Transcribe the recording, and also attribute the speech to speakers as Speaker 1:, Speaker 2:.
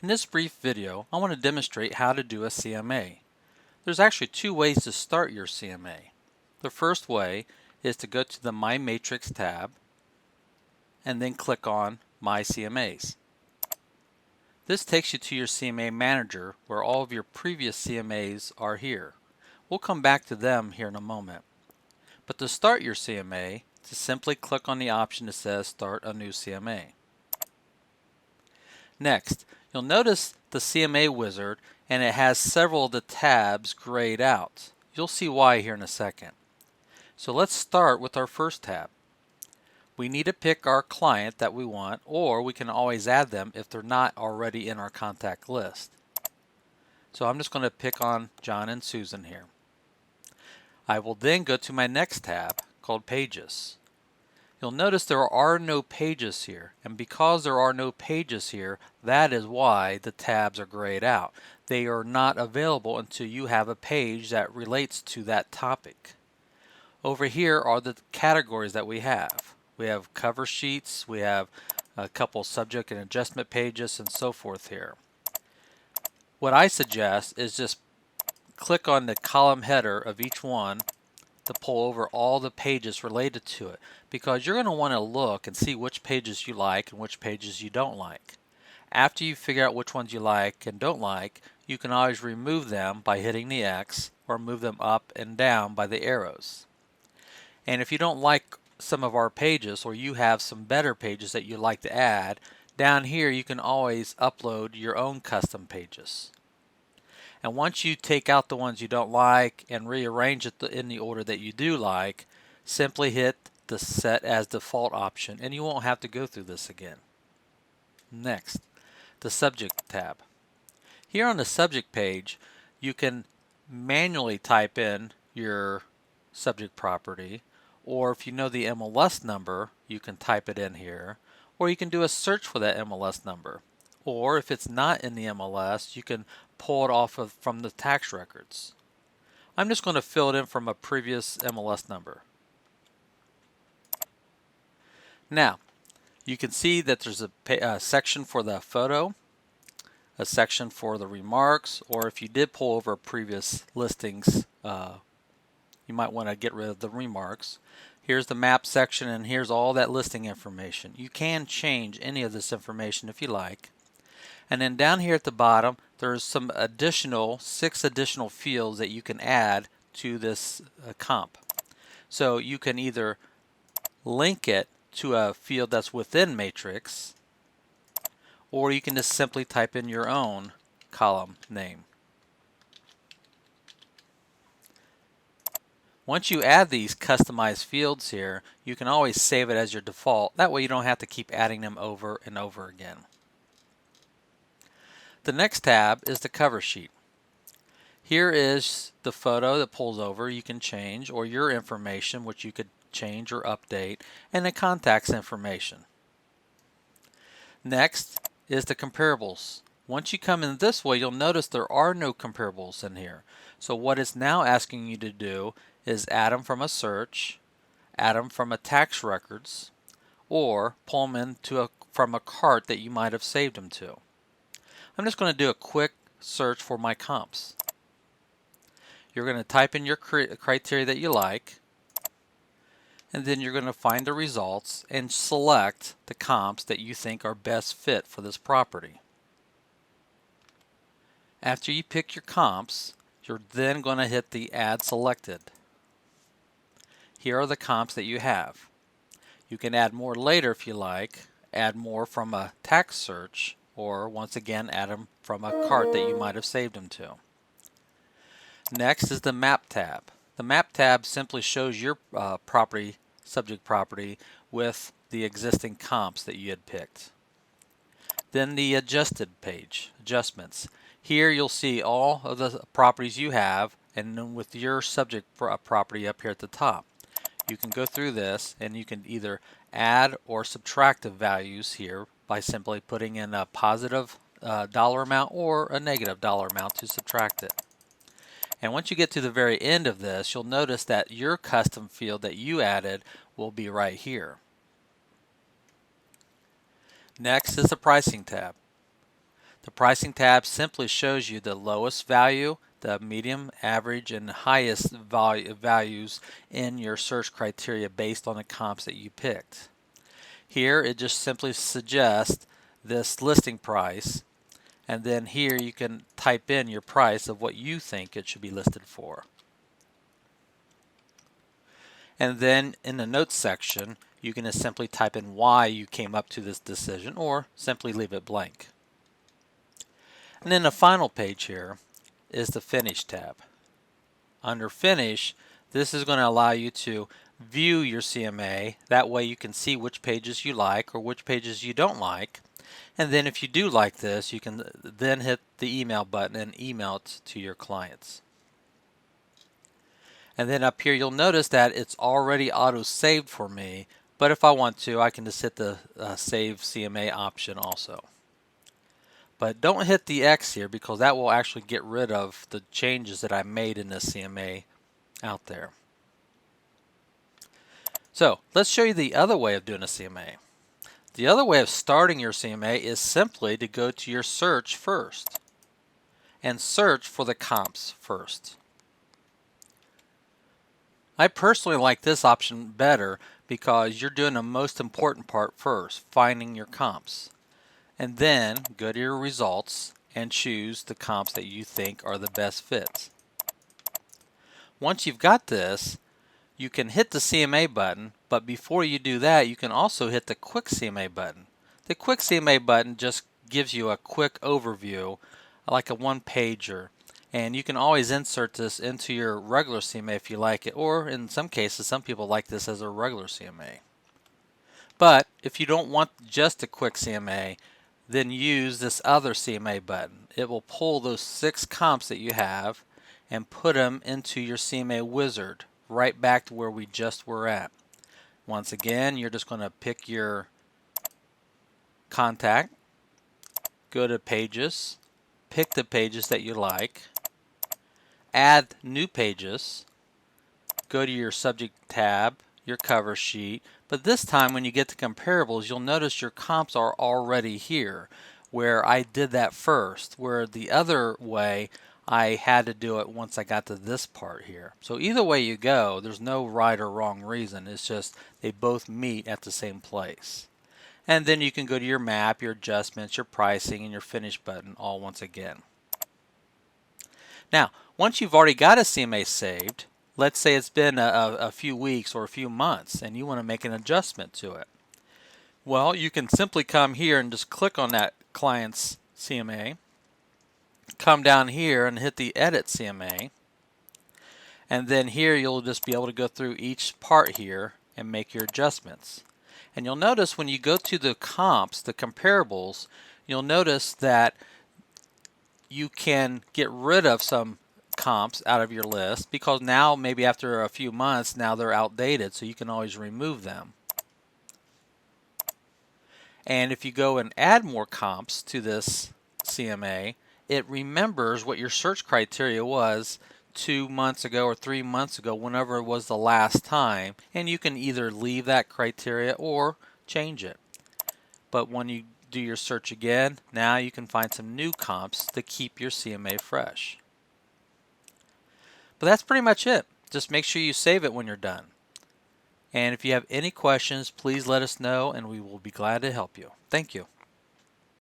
Speaker 1: In this brief video, I want to demonstrate how to do a CMA. There's actually two ways to start your CMA. The first way is to go to the My Matrix tab and then click on My CMAs. This takes you to your CMA Manager where all of your previous CMAs are here. We'll come back to them here in a moment. But to start your CMA, to simply click on the option that says Start a New CMA. Next, you'll notice the CMA wizard and it has several of the tabs grayed out. You'll see why here in a second. So let's start with our first tab. We need to pick our client that we want, or we can always add them if they're not already in our contact list. So I'm just going to pick on John and Susan here. I will then go to my next tab called Pages. You'll notice there are no pages here, and because there are no pages here, that is why the tabs are grayed out. They are not available until you have a page that relates to that topic. Over here are the categories that we have. We have cover sheets, we have a couple subject and adjustment pages, and so forth here. What I suggest is just click on the column header of each one to pull over all the pages related to it, because you're going to want to look and see which pages you like and which pages you don't like. After you figure out which ones you like and don't like, you can always remove them by hitting the X or move them up and down by the arrows. And if you don't like some of our pages, or you have some better pages that you'd like to add, down here you can always upload your own custom pages. And once you take out the ones you don't like and rearrange it in the order that you do like, simply hit the Set as Default option and you won't have to go through this again. Next, the Subject tab. Here on the Subject page, you can manually type in your subject property, or if you know the MLS number, you can type it in here, or you can do a search for that MLS number. Or if it's not in the MLS, you can pull it from the tax records. I'm just going to fill it in from a previous MLS number. Now, you can see that there's a section for the photo, a section for the remarks, or if you did pull over previous listings, you might want to get rid of the remarks. Here's the map section, and here's all that listing information. You can change any of this information if you like. And then down here at the bottom, there's some additional 6 additional fields that you can add to this comp. So you can either link it to a field that's within Matrix, or you can just simply type in your own column name. Once you add these customized fields here, you can always save it as your default. That way you don't have to keep adding them over and over again. The next tab is the cover sheet. Here is the photo that pulls over you can change, or your information which you could change or update, and the contacts information. Next is the comparables. Once you come in this way, you'll notice there are no comparables in here. So what it's now asking you to do is add them from a search, add them from a tax records, or pull them from a cart that you might have saved them to. I'm just going to do a quick search for my comps. You're going to type in your criteria that you like, and then you're going to find the results and select the comps that you think are best fit for this property. After you pick your comps, you're then going to hit the Add Selected. Here are the comps that you have. You can add more later if you like, add more from a tax search, or once again add them from a cart that you might have saved them to. Next is the Map tab. The Map tab simply shows your subject property with the existing comps that you had picked. Then the Adjusted page, Adjustments. Here you'll see all of the properties you have, and then with your subject property up here at the top. You can go through this and you can either add or subtract the values here by simply putting in a positive dollar amount or a negative dollar amount to subtract it. And once you get to the very end of this, you'll notice that your custom field that you added will be right here. Next is the Pricing tab. The pricing tab simply shows you the lowest value, the medium, average, and highest values in your search criteria based on the comps that you picked. Here it just simply suggests this listing price, and then here you can type in your price of what you think it should be listed for. And then in the notes section you can just simply type in why you came up to this decision, or simply leave it blank. And then the final page here is the Finish tab. Under Finish, this is going to allow you to view your CMA. That way you can see which pages you like or which pages you don't like. And then if you do like this, you can then hit the email button and email it to your clients. And then up here you'll notice that it's already auto-saved for me, but if I want to, I can just hit the Save CMA option also. But don't hit the X here, because that will actually get rid of the changes that I made in this CMA out there. So let's show you the other way of doing a CMA. The other way of starting your CMA is simply to go to your search first and search for the comps first. I personally like this option better because you're doing the most important part first, finding your comps. And then go to your results and choose the comps that you think are the best fits. Once you've got this, you can hit the CMA button, but before you do that, you can also hit the Quick CMA button. The Quick CMA button just gives you a quick overview, like a one-pager, and you can always insert this into your regular CMA if you like it, or in some cases, some people like this as a regular CMA. But if you don't want just a Quick CMA, then use this other CMA button. It will pull those 6 comps that you have and put them into your CMA wizard, right back to where we just were at. Once again, you're just going to pick your contact, go to pages, pick the pages that you like, add new pages, go to your subject tab, your cover sheet, but this time when you get to comparables, you'll notice your comps are already here, where I did that first, where the other way I had to do it once I got to this part here. So either way you go, there's no right or wrong reason. It's just they both meet at the same place. And then you can go to your map, your adjustments, your pricing, and your finish button all once again. Now, once you've already got a CMA saved, let's say it's been a few weeks or a few months and you want to make an adjustment to it. Well, you can simply come here and just click on that client's CMA, come down here and hit the Edit CMA, and then here you'll just be able to go through each part here and make your adjustments. And you'll notice when you go to the comps, the comparables, you'll notice that you can get rid of some comps out of your list, because now maybe after a few months now they're outdated, so you can always remove them. And if you go and add more comps to this CMA, it remembers what your search criteria was 2 months ago or 3 months ago, whenever it was the last time, and you can either leave that criteria or change it. But when you do your search again, now you can find some new comps to keep your CMA fresh. But that's pretty much it. Just make sure you save it when you're done. And if you have any questions, please let us know and we will be glad to help you. Thank you.